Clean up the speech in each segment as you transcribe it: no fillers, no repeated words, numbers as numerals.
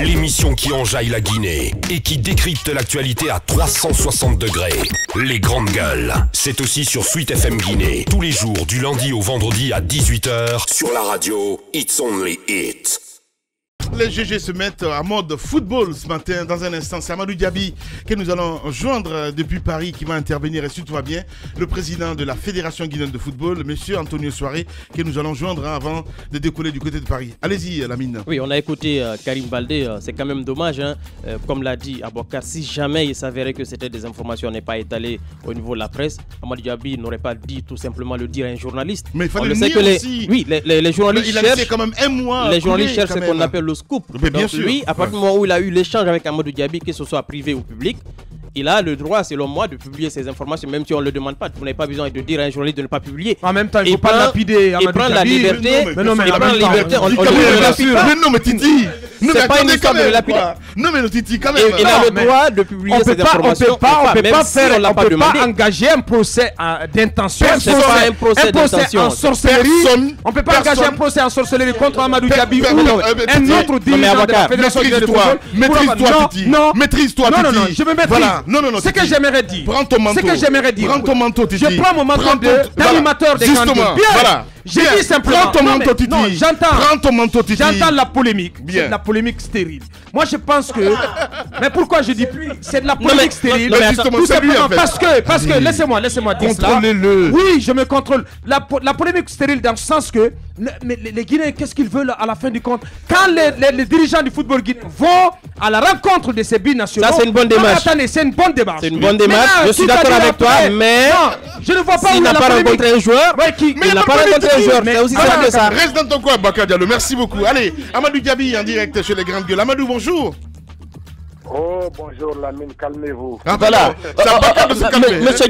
L'émission qui enjaille la Guinée et qui décrypte l'actualité à 360 degrés. Les grandes gueules. C'est aussi sur Sweet FM Guinée. Tous les jours, du lundi au vendredi à 18h. Sur la radio, It's Only It. Les GG se mettent en mode football ce matin. Dans un instant, c'est Amadou Diaby que nous allons joindre depuis Paris qui va intervenir, et si tout va bien, le président de la Fédération guinéenne de football, monsieur Antonio Soiré, que nous allons joindre avant de décoller du côté de Paris. Allez-y, Lamine. Oui, on a écouté Karim Baldé. C'est quand même dommage, hein, comme l'a dit Abouakar, si jamais il s'avérait que c'était des informations n'est pas étalées au niveau de la presse, Amadou Diaby n'aurait pas dit tout simplement le dire à un journaliste. Mais il fallait le dire aussi. Oui, les journalistes cherchent. Il a laissé quand même un mois. Les journalistes cherchent ce qu'on appelle le scoop. Mais bien Donc, sûr. lui, à partir du moment où il a eu l'échange avec Amadou Diaby, que ce soit privé ou public, il a le droit, selon moi, de publier ces informations, même si on ne le demande pas. Vous n'avez pas besoin de dire à un journaliste de ne pas publier. En même temps, il ne faut pas lapider Amadou Diaby. Il prend la liberté. Mais non, mais il prend la liberté. On ne lapide pas. Mais non, mais Titi. C'est pas une histoire de lapide. Non, mais Titi, quand même. Il a le droit de publier ces informations. On ne peut pas engager un procès d'intention. C'est pas un procès d'intention. En sorcellerie. On ne peut pas engager un procès en sorcellerie contre Amadou Diaby ou un autre dirigeant de la Fédération guinéenne de football. Maîtrise-toi, Titi. Maîtrise-toi, Titi. Non, je me maîtrise. Non, ce que j'aimerais dire. Prends ton manteau. Ce que j'aimerais dire. Prends ton manteau, Titi. Je prends mon manteau d'animateur des grandes gueules. Bien. J'ai dit simplement. Prends ton manteau, Titi. Non, j'entends. Prends ton manteau, Titi. J'entends la polémique. Bien. C'est de la polémique stérile. Moi, je pense que. Mais pourquoi je dis plus? C'est de la polémique stérile. Tout simplement parce que laissez-moi dire cela. Contrôlez-le. Oui, je me contrôle. La polémique stérile dans le sens que les Guinéens, qu'est-ce qu'ils veulent à la fin du compte? Quand les dirigeants du football guinéen vont à la rencontre de ces binationaux. Ça, c'est une bonne démarche. Attendez, c'est une bonne démarche. C'est une bonne démarche. Je suis d'accord avec toi, mais. Non, je ne vois pas s'il n'a pas rencontré un joueur. Il n'a pas rencontré un joueur. C'est aussi simple que ça. Reste dans ton coin, Bakar Diallo. Merci beaucoup. Allez, Amadou Diaby en direct sur les grandes gueules. Amadou, bonjour. Oh, bonjour Lamine, calmez-vous. Ah, voilà. Monsieur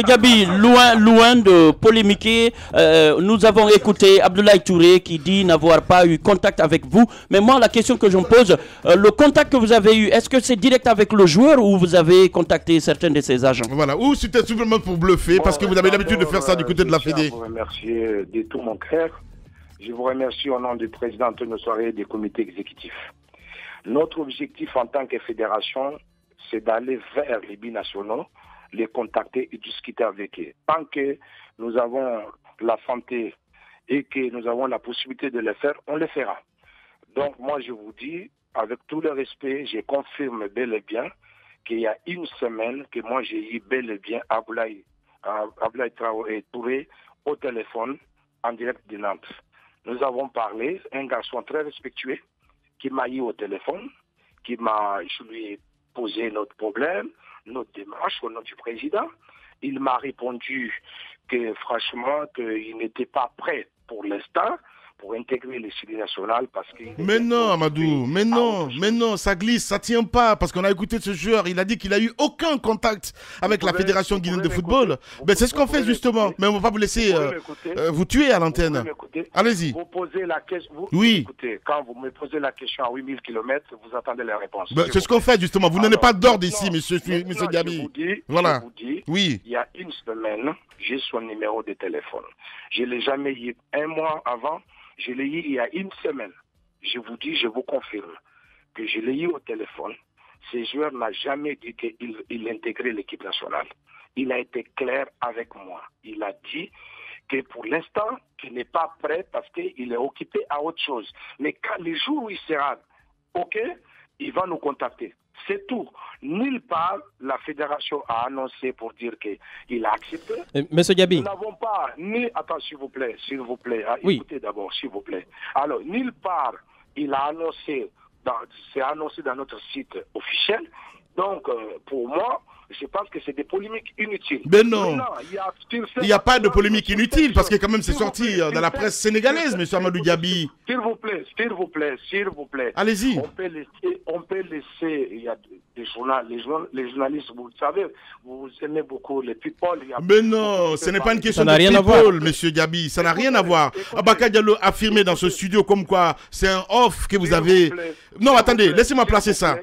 Diaby, loin de polémiquer, nous avons écouté Abdoulaye Touré qui dit n'avoir pas eu contact avec vous. Mais moi, la question que je me pose, le contact que vous avez eu, est-ce que c'est direct avec le joueur ou vous avez contacté certains de ses agents? Voilà, ou c'était simplement pour bluffer, parce que vous avez l'habitude de faire ça du côté de la Fédé. Je vous remercie de tout mon cœur. Je vous remercie au nom du président Antonio Soiré et des comités exécutifs. Notre objectif en tant que fédération, c'est d'aller vers les binationaux, les contacter et discuter avec eux. Tant que nous avons la santé et que nous avons la possibilité de le faire, on le fera. Donc moi je vous dis, avec tout le respect, je confirme bel et bien qu'il y a une semaine que moi j'ai eu bel et bien Abdoulaye Touré au téléphone en direct de Nantes. Nous avons parlé, un garçon très respectueux, qui m'a eu au téléphone, je lui ai posé notre problème, notre démarche au nom du président. Il m'a répondu que franchement, qu'il n'était pas prêt pour l'instant pour intégrer les cités nationales parce que... Mais non, Amadou, mais non, ça glisse, ça tient pas, parce qu'on a écouté ce joueur, il a dit qu'il n'a eu aucun contact avec la Fédération guinéenne de football. Ben, c'est ce qu'on fait justement, mais on ne va pas vous laisser vous tuer à l'antenne. Allez-y. Vous posez la question, oui. Écoutez, quand vous me posez la question à 8000 km, vous attendez la réponse. Ben, c'est ce qu'on fait justement, vous n'avez pas d'ordre ici, monsieur Diaby. Voilà. Je vous dis, oui. Il y a une semaine, j'ai son numéro de téléphone. Je ne l'ai jamais eu un mois avant. Je l'ai eu il y a une semaine. Je vous dis, je vous confirme que je l'ai eu au téléphone. Ce joueur n'a jamais dit qu'il intégrait l'équipe nationale. Il a été clair avec moi. Il a dit que pour l'instant, qu'il n'est pas prêt parce qu'il est occupé à autre chose. Mais quand les jours où il sera OK, il va nous contacter. C'est tout. Nulle part, la fédération a annoncé pour dire qu'il a accepté. Monsieur Diaby. Nous n'avons pas ni... Attends, s'il vous plaît. Oui. Écoutez d'abord, s'il vous plaît. Alors, nulle part, il a annoncé, c'est annoncé dans notre site officiel. Donc, pour moi, je pense que c'est des polémiques inutiles. Mais non, il n'y a pas de polémique inutile, parce que quand même c'est sorti dans la presse sénégalaise, monsieur Amadou Diaby. S'il vous plaît. Allez-y. On peut laisser, il y a des journalistes, les journalistes, vous le savez, vous aimez beaucoup les people. Mais non, ce n'est pas une question de people, monsieur Diaby, ça n'a rien à voir. Bakar Diallo a affirmé dans ce studio comme quoi c'est un off que vous avez... Non, attendez, laissez-moi placer ça,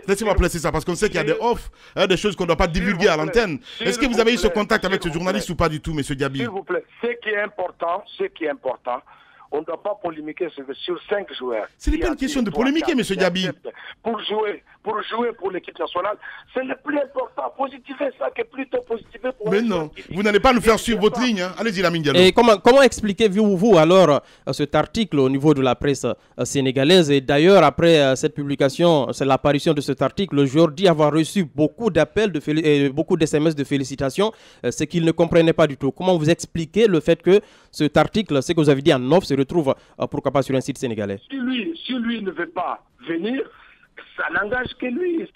parce qu'on sait qu'il y a des off, des choses qu'on ne doit pas divulguer à l'antenne. Est-ce que vous avez eu ce contact avec ce journaliste ou pas du tout, monsieur Diaby? S'il vous plaît, ce qui est important, on ne doit pas polémiquer sur 5 joueurs. Ce n'est pas une question de polémiquer, monsieur Diaby. pour jouer pour l'équipe nationale. C'est le plus important. Positiver ça que plutôt positiver pour... Mais non, vous n'allez pas nous faire suivre votre ligne. Hein. Allez-y, Lamine Diallo. Et comment expliquez-vous alors cet article au niveau de la presse sénégalaise? Et d'ailleurs, après cette publication, c'est l'apparition de cet article, le joueur dit avoir reçu beaucoup d'appels, beaucoup d'SMS de félicitations, ce qu'il ne comprenait pas du tout. Comment vous expliquez le fait que cet article, ce que vous avez dit en off, se retrouve pourquoi pas sur un site sénégalais? Si lui ne veut pas venir, ça n'engage que lui.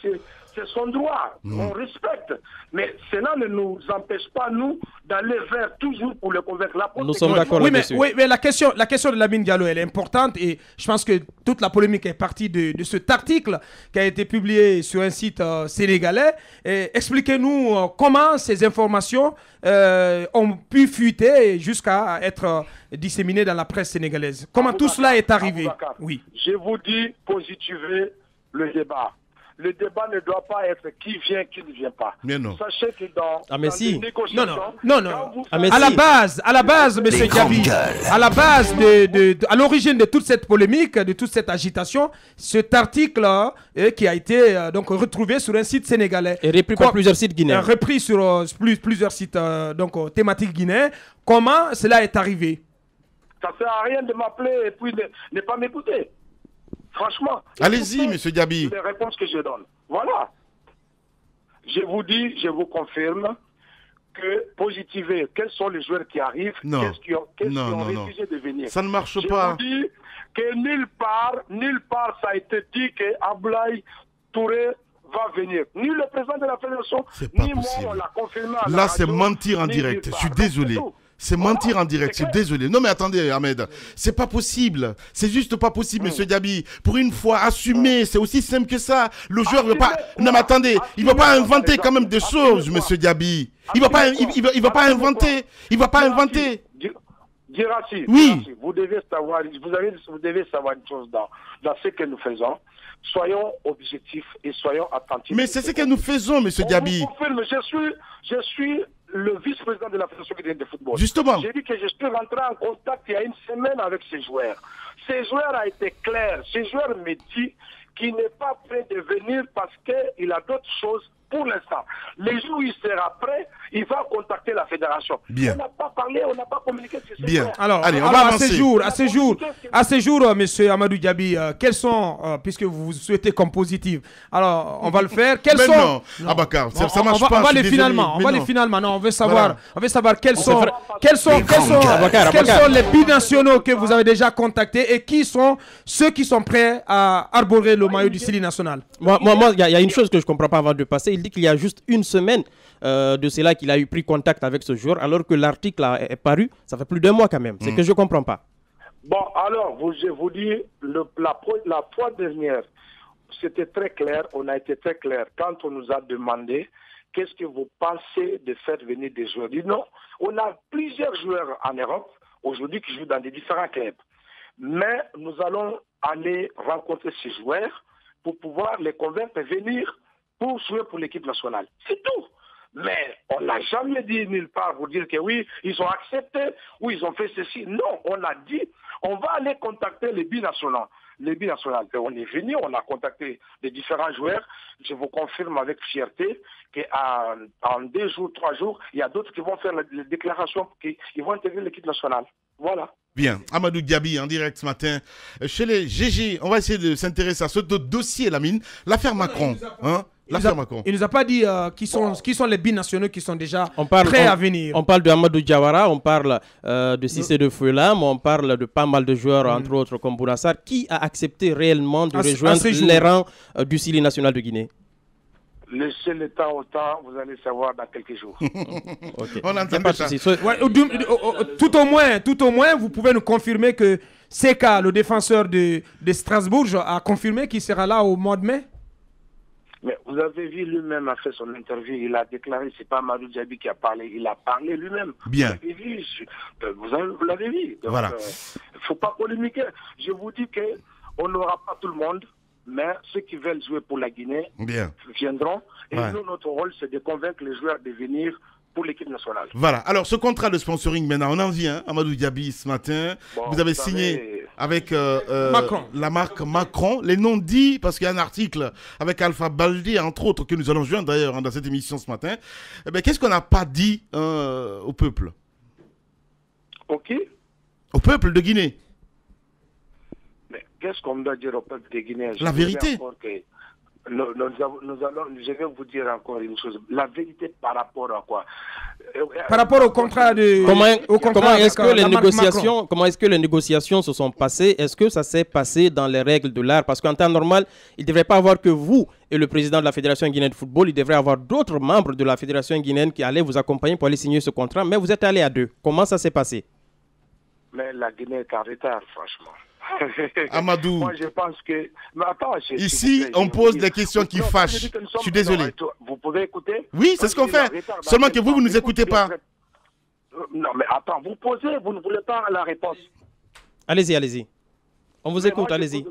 C'est son droit. On respecte. Mais cela ne nous empêche pas, nous, d'aller vers toujours pour le convaincre. Nous sommes d'accord là-dessus. Oui, mais la question de Lamine Diallo, elle est importante et je pense que toute la polémique est partie de cet article qui a été publié sur un site sénégalais. Expliquez-nous comment ces informations ont pu fuiter jusqu'à être disséminées dans la presse sénégalaise. Comment tout cela est arrivé? Oui. Je vous dis, positiver le débat. Le débat ne doit pas être qui vient, qui ne vient pas. Mais non. Sachez que dans les négociations... Non. À la base, M. Diaby, à l'origine de toute cette polémique, de toute cette agitation, cet article qui a été donc retrouvé sur un site sénégalais. Et repris par plusieurs sites guinéens. Repris sur plusieurs sites thématiques guinéens. Comment cela est arrivé? Ça ne sert à rien de m'appeler et puis ne pas m'écouter. Franchement. Allez-y, M. Diaby. Les réponses que je donne. Voilà. Je vous dis, je vous confirme que positiver, quels sont les joueurs qui arrivent, qu'est-ce qui ont refusé de venir. Ça ne marche pas. Je vous dis que nulle part ça a été dit que Abdoulaye Touré va venir. Ni le président de la fédération, ni moi, on l'a confirmé. Là, c'est mentir en direct. Je suis désolé. C'est mentir en direct, je suis désolé. Non mais attendez Ahmed, c'est pas possible. C'est juste pas possible, M. Diaby. Pour une fois, assumer, c'est aussi simple que ça. Le joueur veut pas... Non mais attendez, il va pas inventer quand même des choses, M. Diaby. Il va pas inventer. Il va pas inventer. Girassi, oui. Vous devez savoir une chose dans ce que nous faisons. Soyons objectifs et soyons attentifs. Mais c'est ce que nous faisons, M. Diaby. Je suis le vice-président de la Fédération guinéenne de football. Justement. J'ai dit que je suis rentré en contact il y a une semaine avec ces joueurs. Ces joueurs a été clair. Ces joueurs me disent qu'il n'est pas prêt de venir parce qu'il a d'autres choses pour l'instant. Les jours où il sera prêt, il va contacter la fédération. Bien. On n'a pas parlé, on n'a pas communiqué sur ce Bien. Alors, allez, on va avancer. À ce jour, M. Amadou Diaby, quels sont, puisque vous souhaitez comme positif, alors on va le faire. Quels sont... Non, Abakar, ça marche pas. On va les finalement. Non, on veut savoir quels sont les binationaux que vous avez déjà contactés et qui sont ceux qui sont prêts à arborer le maillot du Sili national. Moi, il y a une chose que je comprends pas avant de passer. Il dit qu'il y a juste une semaine de cela qu'il a eu pris contact avec ce joueur, alors que l'article est paru, ça fait plus d'1 mois quand même. C'est que je comprends pas. Bon, alors, je vous dis, la fois dernière, c'était très clair, on a été très clair. Quand on nous a demandé, qu'est-ce que vous pensez de faire venir des joueurs? Dit non, on a plusieurs joueurs en Europe, aujourd'hui, qui jouent dans des différents clubs. Mais nous allons aller rencontrer ces joueurs pour pouvoir les convaincre de venir pour jouer pour l'équipe nationale. C'est tout. Mais on n'a jamais dit nulle part pour dire que oui, ils ont accepté, ou ils ont fait ceci. Non, on a dit, on va aller contacter les binationaux. Les binationaux. On est venu, on a contacté les différents joueurs. Je vous confirme avec fierté qu'en 2 jours, 3 jours, il y a d'autres qui vont faire les déclarations, qui vont intégrer l'équipe nationale. Voilà. Bien, Amadou Diaby en direct ce matin chez les GG. On va essayer de s'intéresser à ce dossier, Lamine. L'affaire Macron. Il nous a pas dit qui sont les binationaux qui sont déjà prêts à venir. On parle de Amadou Diawara, on parle de Cissé de Fouelam, on parle de pas mal de joueurs, entre autres comme Bourassar. Qui a accepté réellement de rejoindre les rangs du Sili national de Guinée? Laissez le temps au temps, vous allez savoir dans quelques jours. Okay. On entend ça. Tout au moins, vous pouvez nous confirmer que Seka, le défenseur de Strasbourg, a confirmé qu'il sera là au mois de mai. Mais vous avez vu, lui-même a fait son interview, il a déclaré, c'est pas Amadou Diaby qui a parlé, il a parlé lui-même. Bien. Vous l'avez vu. Donc, voilà. Faut pas polémiquer. Je vous dis qu'on n'aura pas tout le monde, mais ceux qui veulent jouer pour la Guinée viendront. Et nous, notre rôle, c'est de convaincre les joueurs de venir pour l'équipe nationale. Voilà. Alors, ce contrat de sponsoring, maintenant, on en vient. Amadou Diaby, ce matin, vous avez signé avec la marque Macron. Les noms dits, parce qu'il y a un article avec Alpha Baldi, entre autres, que nous allons joindre d'ailleurs dans cette émission ce matin. Eh bien, qu'est-ce qu'on n'a pas dit au peuple? Ok. Au peuple de Guinée. Mais qu'est-ce qu'on doit dire au peuple de Guinée? La vérité. Je vais vous dire encore une chose. La vérité par rapport à quoi? Par rapport au contrat de... Comment est-ce que les négociations se sont passées? Est-ce que ça s'est passé dans les règles de l'art? Parce qu'en temps normal, il ne devrait pas avoir que vous et le président de la Fédération guinéenne de football. Il devrait avoir d'autres membres de la Fédération guinéenne qui allaient vous accompagner pour aller signer ce contrat. Mais vous êtes allés à deux. Comment ça s'est passé? Mais la Guinée est en retard, franchement. Amadou, moi je pense que... Mais attends, ici on pose des questions qui fâchent. Je suis désolé. Vous pouvez écouter? Oui, c'est ce qu'on fait. Seulement que vous ne nous écoutez pas. Non, mais attends, vous posez, vous ne voulez pas la réponse. Allez-y. On vous écoute, allez-y.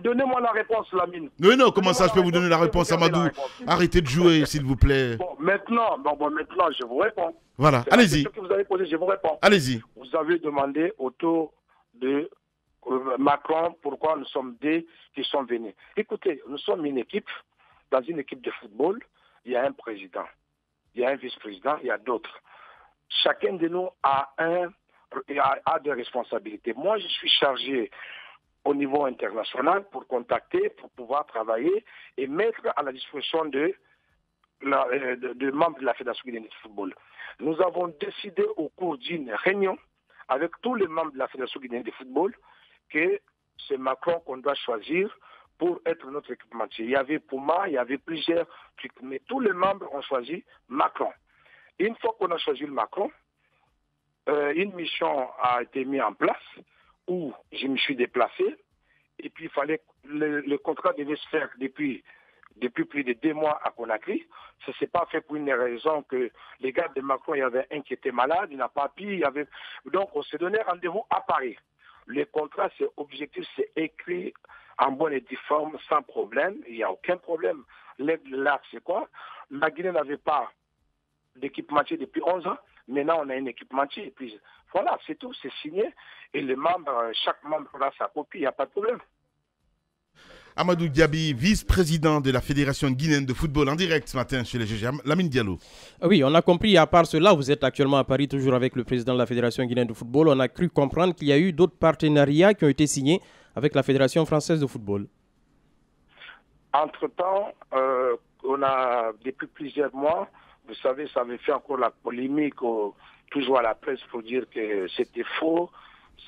Donnez-moi la réponse, Lamine. Non, comment ça je peux vous donner la réponse, Amadou? Arrêtez de jouer, s'il vous plaît. Bon, maintenant, je vous réponds. Voilà, allez-y. Ce que vous avez posé, je vous réponds. Allez-y. Vous avez demandé autour de Macron pourquoi nous sommes deux qui sont venus. Écoutez, nous sommes une équipe, dans une équipe de football, il y a un président, il y a un vice-président, il y a d'autres. Chacun de nous a des responsabilités. Moi, je suis chargé au niveau international pour contacter, pour pouvoir travailler et mettre à la disposition de membres de la Fédération guinéenne de football. Nous avons décidé au cours d'une réunion avec tous les membres de la Fédération guinéenne de football que c'est Macron qu'on doit choisir pour être notre équipementier. Il y avait Puma, il y avait plusieurs trucs, mais tous les membres ont choisi Macron. Une fois qu'on a choisi le Macron, une mission a été mise en place où je me suis déplacé et puis il fallait le contrat devait se faire depuis plus de 2 mois à Conakry. Ça ne s'est pas fait pour une raison que les gars de Macron, il y avait un qui était malade, il n'a pas pu, donc on s'est donné rendez-vous à Paris. Le contrat, c'est objectif, c'est écrit en bonne et due forme, sans problème. Il n'y a aucun problème. Là, c'est quoi? La Guinée n'avait pas d'équipementier depuis 11 ans. Maintenant, on a un équipementier. Et puis, voilà, c'est tout, c'est signé. Et chaque membre a sa copie, il n'y a pas de problème. Amadou Diaby, vice-président de la Fédération guinéenne de football, en direct ce matin chez les GG. Lamine Diallo. Oui, on a compris, à part cela, vous êtes actuellement à Paris, toujours avec le président de la Fédération guinéenne de football. On a cru comprendre qu'il y a eu d'autres partenariats qui ont été signés avec la Fédération française de football. Entre-temps, on a, depuis plusieurs mois, vous savez, ça avait fait encore la polémique, toujours à la presse, pour dire que c'était faux.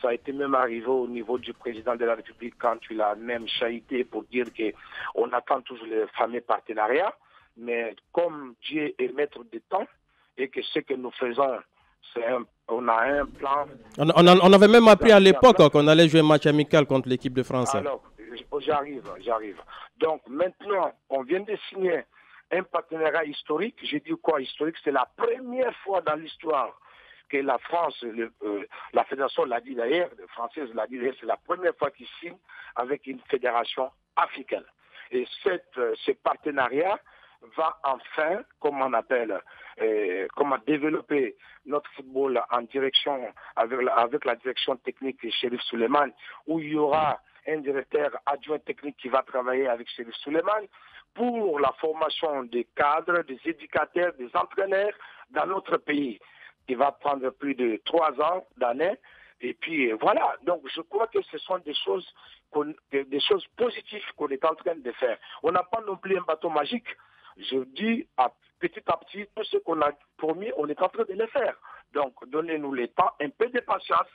Ça a été même arrivé au niveau du président de la République quand il a même chahuté pour dire qu'on attend toujours les fameux partenariats. Mais comme Dieu est maître du temps et que ce que nous faisons, on a un plan. On avait même appris à l'époque qu'on allait jouer un match amical contre l'équipe de France. Alors, j'arrive. Donc maintenant, on vient de signer un partenariat historique. J'ai dit quoi historique? C'est la première fois dans l'histoire que la France, la fédération l'a dit d'ailleurs, française l'a dit d'ailleurs, c'est la première fois qu'ils signent avec une fédération africaine. Et ce partenariat va enfin, comment développer notre football en direction, avec la direction technique de Chérif Souleymane, où il y aura un directeur adjoint technique qui va travailler avec Chérif Souleymane pour la formation des cadres, des éducateurs, des entraîneurs dans notre pays. Il va prendre plus de 3 ans d'années. Et puis voilà, donc je crois que ce sont des choses positives qu'on est en train de faire. On n'a pas non plus un bateau magique. Je dis petit à petit, tout ce qu'on a promis, on est en train de le faire. Donc donnez-nous le temps, un peu de patience.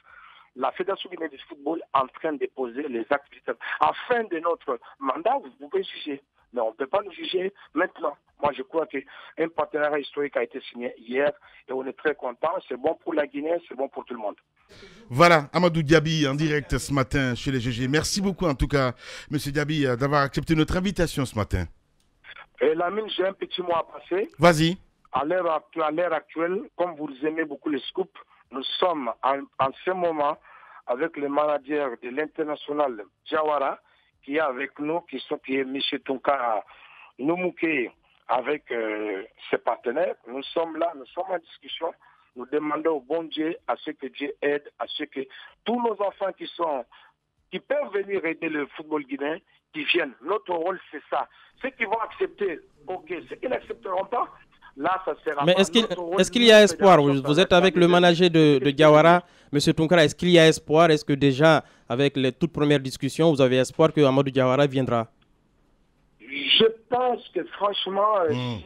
La Fédération guinéenne de football est en train de poser les activités. À la fin de notre mandat, vous pouvez juger. Mais on ne peut pas nous juger maintenant. Moi, je crois qu'un partenariat historique a été signé hier et on est très content. C'est bon pour la Guinée, c'est bon pour tout le monde. Voilà, Amadou Diaby en direct ce matin chez les GG. Merci beaucoup en tout cas, M. Diaby, d'avoir accepté notre invitation ce matin. Et Lamine, j'ai un petit mot à passer. Vas-y. À l'heure actuelle, comme vous aimez beaucoup les scoops, nous sommes en ce moment avec le manager de l'international Jawara, qui est avec nous, qui est M. Tonka Noumouké avec ses partenaires. Nous sommes là, nous sommes en discussion. Nous demandons au bon Dieu, à ce que Dieu aide, à ce que tous nos enfants qui peuvent venir aider le football guinéen, qui viennent. Notre rôle, c'est ça. Ceux qui vont accepter, ok. Ceux qui n'accepteront pas, là, ça sera. Mais est-ce qu'il y a espoir? Vous êtes avec le manager de Diawara, M. Tunkara. Est-ce qu'il y a espoir? Est-ce que déjà, avec les toutes premières discussions, vous avez espoir que Amadou Diawara viendra? Je pense que franchement,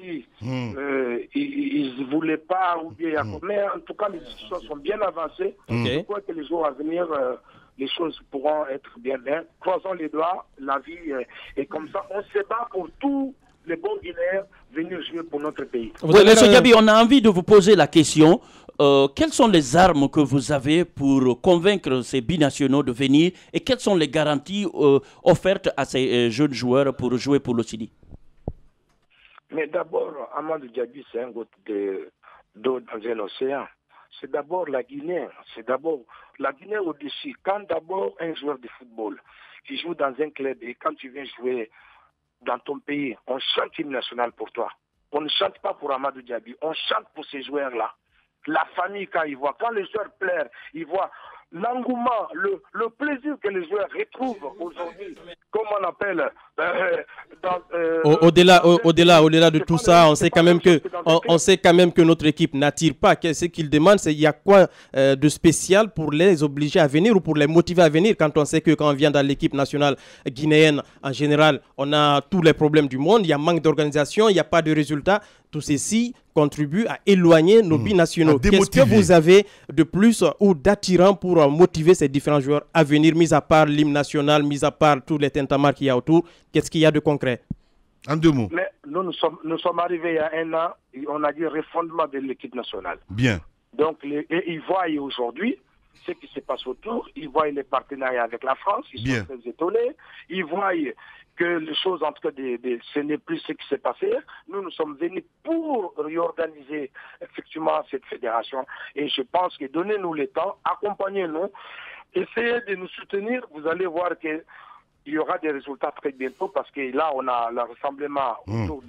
si ils ne voulaient pas, ou bien, mais en tout cas, les discussions sont bien avancées. Je crois que les jours à venir, les choses pourront être bien. Croisons les doigts, la vie est comme ça. On se bat pour tous les bons Guinéens venir jouer pour notre pays. Oui, M. Gabi, on a envie de vous poser la question. Quelles sont les armes que vous avez pour convaincre ces binationaux de venir et quelles sont les garanties offertes à ces jeunes joueurs pour jouer pour le Sidi? Mais d'abord, Amadou Diaby, c'est un goutte d'eau dans un océan. C'est d'abord la Guinée. C'est d'abord la Guinée au-dessus. Quand d'abord un joueur de football qui joue dans un club et quand tu viens jouer dans ton pays, on chante l'hymne national pour toi. On ne chante pas pour Amadou Diaby, on chante pour ces joueurs-là. La famille, quand ils voient, quand les joueurs pleurent, ils voient l'engouement, le plaisir que les joueurs retrouvent aujourd'hui, comme on appelle... Au-delà de tout ça, on sait quand même que notre équipe n'attire pas. Ce qu'ils demandent, c'est il y a quoi de spécial pour les obliger à venir ou pour les motiver à venir, quand on sait que quand on vient dans l'équipe nationale guinéenne, en général, on a tous les problèmes du monde, il y a manque d'organisation, il n'y a pas de résultats. Tout ceci contribue à éloigner nos binationaux. Qu'est-ce que vous avez de plus ou d'attirant pour motiver ces différents joueurs à venir, mis à part l'hymne national, mis à part tous les tintamars qu'il y a autour? Qu'est-ce qu'il y a de concret? En 2 mots. Mais nous sommes arrivés il y a 1 an, et on a dit refondement de l'équipe nationale. Bien. Donc, ils voient aujourd'hui ce qui se passe autour, ils voient les partenariats avec la France, ils sont très étonnés, ils voient que les choses, en tout cas, ce n'est plus ce qui s'est passé. Nous sommes venus pour réorganiser effectivement cette fédération. Et je pense que donnez-nous le temps, accompagnez-nous, essayez de nous soutenir. Vous allez voir qu'il y aura des résultats très bientôt parce que là, on a le rassemblement autour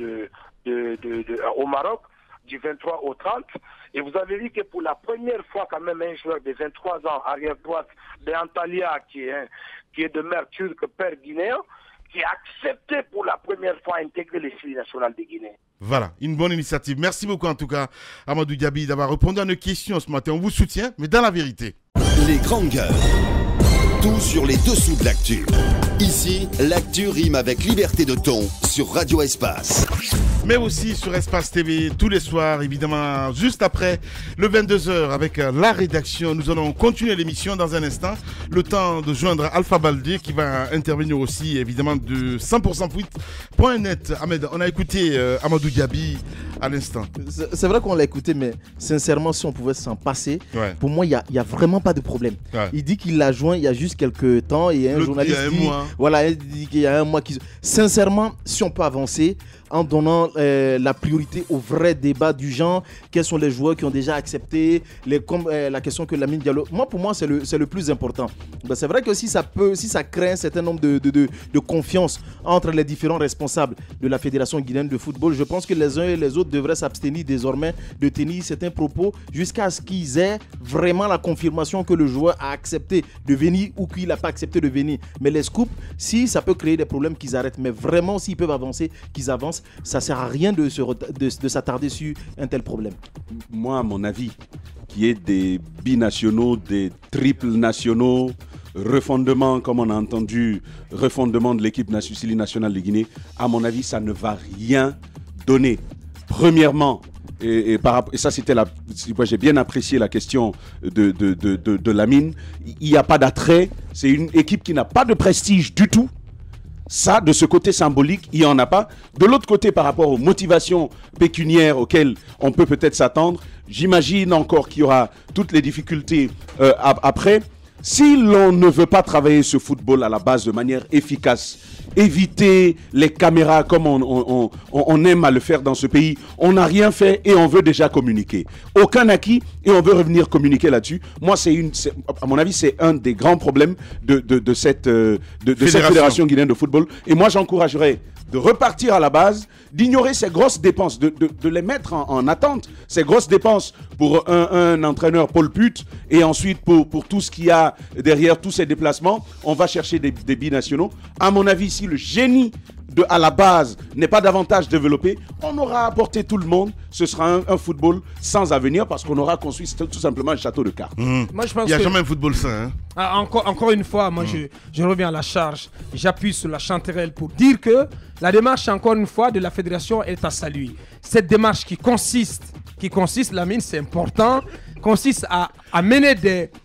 au Maroc du 23 au 30. Et vous avez vu que pour la première fois, quand même, un joueur de 23 ans, arrière-droite, de Antalya, qui est de mère turque, père guinéen, qui a accepté pour la première fois d'intégrer les filles nationales de Guinée. Voilà, une bonne initiative. Merci beaucoup en tout cas, Amadou Diaby, d'avoir répondu à nos questions ce matin. On vous soutient, mais dans la vérité. Les grandes gueules. Tout sur les dessous de l'actu. Ici, l'actu rime avec liberté de ton sur Radio Espace. Mais aussi sur Espace TV tous les soirs, évidemment, juste après le 22h avec la rédaction. Nous allons continuer l'émission dans un instant. Le temps de joindre Alpha Baldé qui va intervenir aussi, évidemment, de 100% foot.net. Ahmed, on a écouté Amadou Diaby à l'instant. C'est vrai qu'on l'a écouté, mais sincèrement, si on pouvait s'en passer, pour moi, il n'y a vraiment pas de problème. Ouais. Il dit qu'il l'a joint il y a juste quelques temps et un journaliste dit, voilà, il dit qu'il y a un mois. Sincèrement, si on peut avancer en donnant la priorité au vrai débat du genre, quels sont les joueurs qui ont déjà accepté, la question que Lamine Diallo... Pour moi, c'est le plus important. Ben, c'est vrai que si ça crée un certain nombre de confiance entre les différents responsables de la Fédération guinéenne de football, je pense que les uns et les autres devraient s'abstenir désormais de tenir certains propos jusqu'à ce qu'ils aient vraiment la confirmation que le joueur a accepté de venir ou qu'il n'a pas accepté de venir. Mais les scoops, si ça peut créer des problèmes, qu'ils arrêtent. Mais vraiment, s'ils peuvent avancer, qu'ils avancent. Ça ne sert à rien de s'attarder sur un tel problème. Moi, à mon avis, qu'il y ait des binationaux, des triples nationaux, refondement, comme on a entendu, refondement de l'équipe nationale de Guinée, à mon avis, ça ne va rien donner. Premièrement, et ça c'était j'ai bien apprécié la question de Lamine, il n'y a pas d'attrait, c'est une équipe qui n'a pas de prestige du tout. Ça, de ce côté symbolique, il n'y en a pas. De l'autre côté, par rapport aux motivations pécuniaires auxquelles on peut peut-être s'attendre, j'imagine encore qu'il y aura toutes les difficultés après. Si l'on ne veut pas travailler ce football à la base de manière efficace, éviter les caméras comme on aime à le faire dans ce pays, on n'a rien fait et on veut déjà communiquer. Aucun acquis et on veut revenir communiquer là-dessus. Moi, à mon avis, c'est un des grands problèmes de cette fédération guinéenne de football. Et moi, j'encouragerais de repartir à la base, d'ignorer ces grosses dépenses, de les mettre en attente, ces grosses dépenses pour un entraîneur Paul Put, et ensuite pour tout ce qu'il y a derrière tous ces déplacements, on va chercher des binationaux. À mon avis, si le génie à la base n'est pas davantage développé, on aura apporté tout le monde, ce sera un football sans avenir parce qu'on aura construit tout simplement un château de cartes. Moi, je pense il n'y a jamais un football sain. Encore une fois, moi je reviens à la charge, j'appuie sur la chanterelle pour dire que la démarche, encore une fois, de la fédération est à saluer. Cette démarche qui consiste, Lamine, c'est important, consiste à mener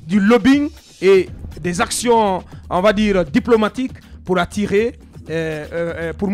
du lobbying et des actions, on va dire, diplomatiques pour attirer, pour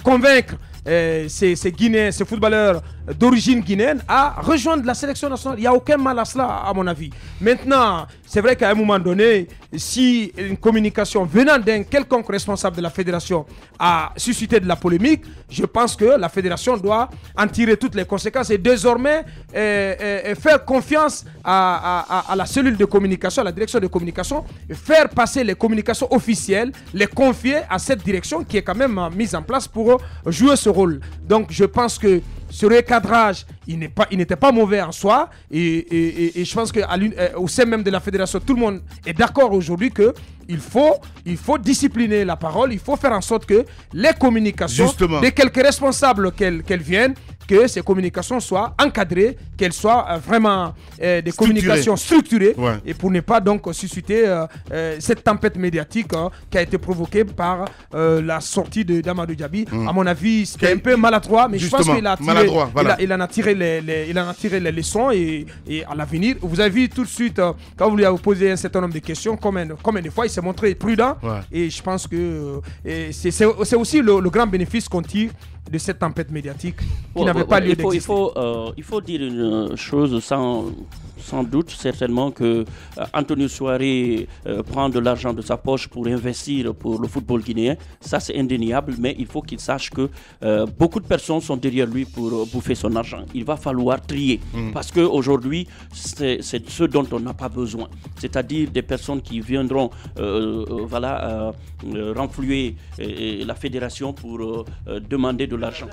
convaincre ces Guinéens, ces footballeurs d'origine guinéenne à rejoindre la sélection nationale. Il n'y a aucun mal à cela, à mon avis. Maintenant, c'est vrai qu'à un moment donné, si une communication venant d'un quelconque responsable de la fédération a suscité de la polémique, je pense que la fédération doit en tirer toutes les conséquences et désormais faire confiance à la cellule de communication, à la direction de communication, faire passer les communications officielles, les confier à cette direction qui est quand même mise en place pour jouer ce rôle. Donc je pense que ce recadrage, il n'était pas mauvais en soi et je pense qu'au sein même de la fédération, tout le monde est d'accord aujourd'hui qu'il faut discipliner la parole, il faut faire en sorte que les communications, de quelques responsables qu'elles viennent, que ces communications soient encadrées, qu'elles soient vraiment des communications structurées et pour ne pas donc susciter cette tempête médiatique qui a été provoquée par la sortie d'Amadou Diaby. À mon avis, c'était un peu maladroit, mais je pense qu'il a tiré il en a tiré les leçons et à l'avenir, vous avez vu tout de suite quand vous lui avez posé un certain nombre de questions, combien de fois il s'est montré prudent et je pense que c'est aussi le grand bénéfice qu'on tire de cette tempête médiatique qui n'avait pas lieu d'exister. Il faut dire une chose sans doute, certainement que Antonio Souaré prend de l'argent de sa poche pour investir pour le football guinéen. Ça, c'est indéniable, mais il faut qu'il sache que beaucoup de personnes sont derrière lui pour bouffer son argent. Il va falloir trier parce qu'aujourd'hui, c'est ce dont on n'a pas besoin. C'est-à-dire des personnes qui viendront renflouer la fédération pour demander de l'argent.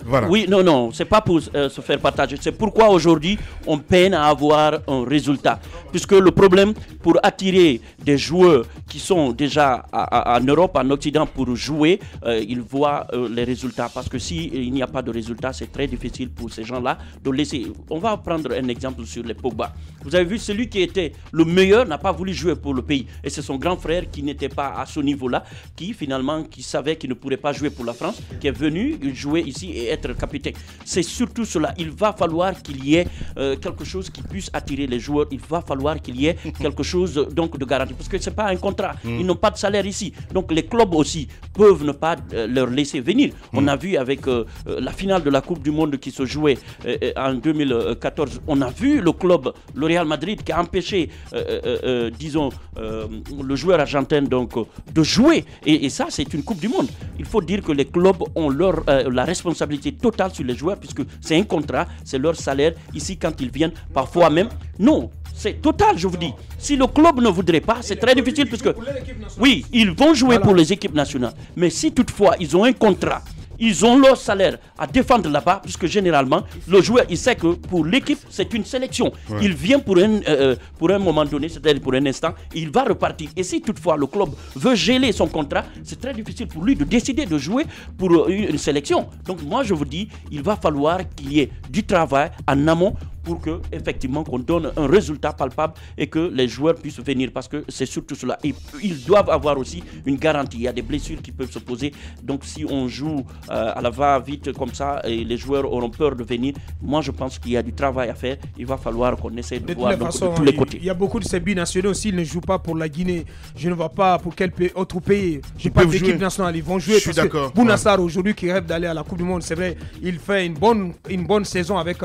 Voilà. Oui, non, c'est pas pour se faire partager. C'est pourquoi aujourd'hui, on peine à avoir un résultat. Puisque le problème, pour attirer des joueurs qui sont déjà en Europe, en Occident, pour jouer, ils voient les résultats. Parce que s'il n'y a pas de résultats, c'est très difficile pour ces gens-là de laisser. On va prendre un exemple sur les Pogba. Vous avez vu, celui qui était le meilleur n'a pas voulu jouer pour le pays. Et c'est son grand frère qui n'était pas à ce niveau-là, qui savait qu'il ne pourrait pas jouer pour la France, qui est venu jouer ici et être capitaine. C'est surtout cela. Il va falloir qu'il y ait quelque chose qui puisse attirer les joueurs. Il va falloir qu'il y ait quelque chose donc de garanti. Parce que ce n'est pas un contrat. Ils n'ont pas de salaire ici. Donc les clubs aussi peuvent ne pas leur laisser venir. On a vu avec la finale de la Coupe du Monde qui se jouait en 2014. On a vu le club, le Real Madrid, qui a empêché, le joueur argentin donc, de jouer. Et ça, c'est une Coupe du Monde. Il faut dire que les clubs ont la responsabilité totale sur les joueurs puisque c'est un contrat, c'est leur salaire. Ici, quand ils viennent, parfois même, non, c'est total, je vous dis. Si le club ne voudrait pas, c'est très difficile puisque, oui, ils vont jouer pour les équipes nationales. Mais si toutefois, ils ont un contrat, ils ont leur salaire à défendre là-bas, puisque généralement, le joueur, il sait que pour l'équipe, c'est une sélection. Il vient pour un moment donné, c'est-à-dire pour un instant, il va repartir. Et si toutefois le club veut geler son contrat, c'est très difficile pour lui de décider de jouer pour une sélection. Donc moi, je vous dis, il va falloir qu'il y ait du travail en amont pour que effectivement qu'on donne un résultat palpable et que les joueurs puissent venir parce que c'est surtout cela. Et ils doivent avoir aussi une garantie. Il y a des blessures qui peuvent se poser. Donc si on joue à la va-vite comme ça et les joueurs auront peur de venir, moi je pense qu'il y a du travail à faire. Il va falloir qu'on essaie de voir de tous les côtés. Il y a beaucoup de ces binationaux, s'ils ne jouent pas pour la Guinée, je ne vois pas pour quel autre pays. Je ne parle pas d'équipe nationale, ils vont jouer. Je suis d'accord. Bounassar aujourd'hui qui rêve d'aller à la Coupe du Monde, c'est vrai, il fait une bonne saison avec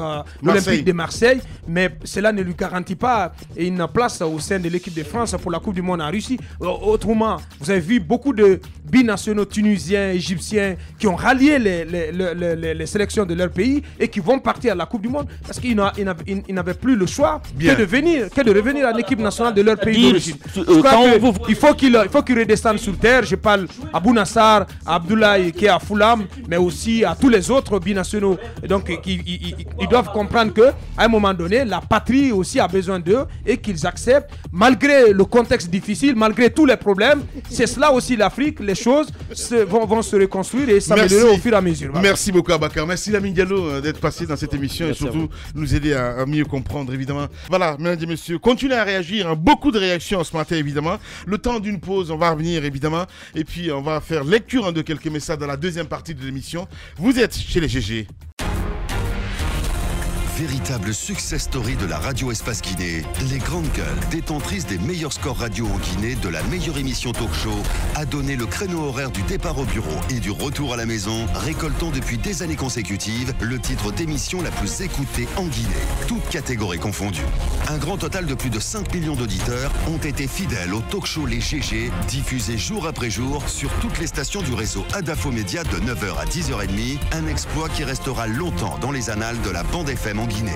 l'Olympique de Marseille, mais cela ne lui garantit pas une place au sein de l'équipe de France pour la Coupe du Monde en Russie. Autrement, vous avez vu beaucoup de binationaux tunisiens, égyptiens qui ont rallié les sélections de leur pays et qui vont partir à la Coupe du Monde parce qu'ils n'avaient plus le choix que de revenir à l'équipe nationale de leur pays d'origine. Il faut qu'ils redescendent sur terre. Je parle à Bounassar, à Abdoulaye qui est à Fulham, mais aussi à tous les autres binationaux. Et donc, ils doivent comprendre qu'à un moment donné, la patrie aussi a besoin d'eux et qu'ils acceptent, malgré le contexte difficile, malgré tous les problèmes. C'est cela aussi l'Afrique. Les choses vont se reconstruire et s'améliorer au fur et à mesure. Voilà. Merci beaucoup, Abakar. Merci, Lamine Diallo, d'être passé dans cette émission. Merci et surtout nous aider à mieux comprendre, évidemment. Voilà, mesdames et messieurs, continuez à réagir. Beaucoup de réactions ce matin, évidemment. Le temps d'une pause, on va revenir, évidemment. Et puis, on va faire lecture de quelques messages dans la deuxième partie de l'émission. Vous êtes chez les GG. Véritable success story de la radio Espace Guinée, les Grandes Gueules, détentrices des meilleurs scores radio en Guinée, de la meilleure émission talk show, a donné le créneau horaire du départ au bureau et du retour à la maison, récoltant depuis des années consécutives le titre d'émission la plus écoutée en Guinée, toutes catégories confondues. Un grand total de plus de 5 millions d'auditeurs ont été fidèles au talk show Les GG, diffusé jour après jour sur toutes les stations du réseau Adafo Média de 9h à 10h30, un exploit qui restera longtemps dans les annales de la bande FM en Guinée.